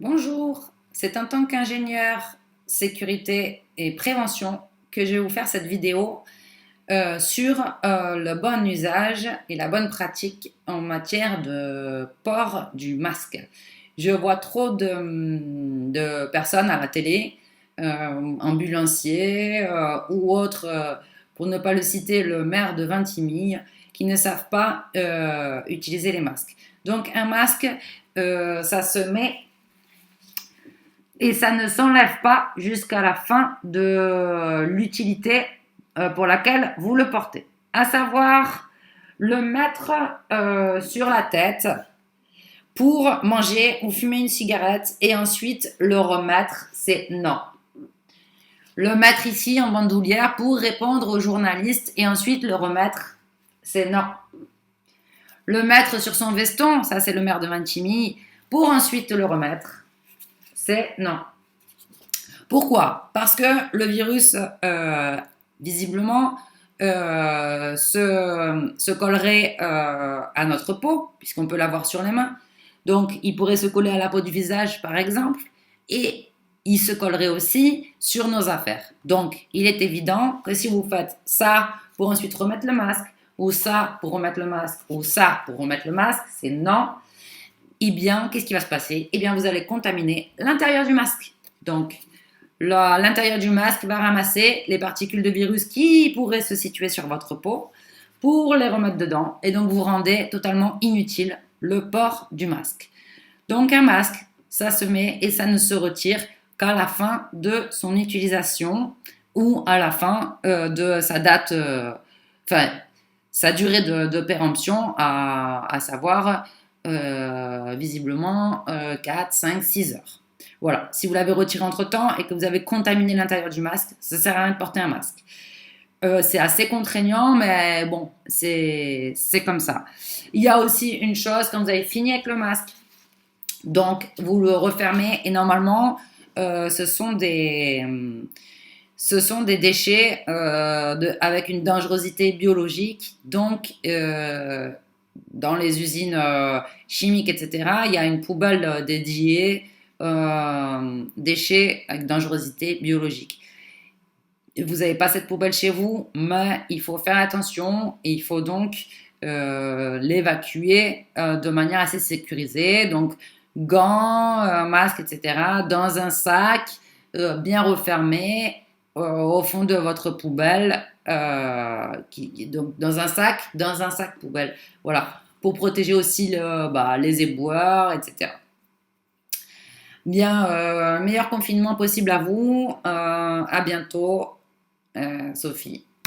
Bonjour, c'est en tant qu'ingénieur sécurité et prévention que je vais vous faire cette vidéo sur le bon usage et la bonne pratique en matière de port du masque. Je vois trop de personnes à la télé, ambulanciers ou autres, pour ne pas le citer, le maire de Vintimille, qui ne savent pas utiliser les masques. Donc un masque, ça se met et ça ne s'enlève pas jusqu'à la fin de l'utilité pour laquelle vous le portez. À savoir le mettre sur la tête pour manger ou fumer une cigarette et ensuite le remettre, c'est non. Le mettre ici en bandoulière pour répondre aux journalistes et ensuite le remettre, c'est non. Le mettre sur son veston, ça c'est le maire de Vintimille, pour ensuite le remettre, c'est non. Pourquoi? Parce que le virus, visiblement, se collerait à notre peau, puisqu'on peut l'avoir sur les mains. Donc, il pourrait se coller à la peau du visage, par exemple, et il se collerait aussi sur nos affaires. Donc, il est évident que si vous faites ça pour ensuite remettre le masque, ou ça pour remettre le masque, ou ça pour remettre le masque, c'est non. Eh bien, qu'est-ce qui va se passer? Eh bien, vous allez contaminer l'intérieur du masque. Donc, l'intérieur du masque va ramasser les particules de virus qui pourraient se situer sur votre peau pour les remettre dedans. Et donc, vous rendez totalement inutile le port du masque. Donc, un masque, ça se met et ça ne se retire qu'à la fin de son utilisation ou à la fin de sa date, sa durée de péremption, à savoir visiblement 4, 5, 6 heures. Voilà, si vous l'avez retiré entre-temps et que vous avez contaminé l'intérieur du masque, ça ne sert à rien de porter un masque. C'est assez contraignant, mais bon, c'est comme ça. Il y a aussi une chose, quand vous avez fini avec le masque, donc vous le refermez et normalement, ce sont des déchets avec une dangerosité biologique. Donc, dans les usines chimiques, etc., il y a une poubelle dédiée déchets avec dangerosité biologique. Vous n'avez pas cette poubelle chez vous, mais il faut faire attention et il faut donc l'évacuer de manière assez sécurisée. Donc, gants, masques, etc., dans un sac bien refermé au fond de votre poubelle, donc dans un sac poubelle. Voilà, pour protéger aussi les éboueurs, etc. Bien, meilleur confinement possible à vous. À bientôt, Sophie.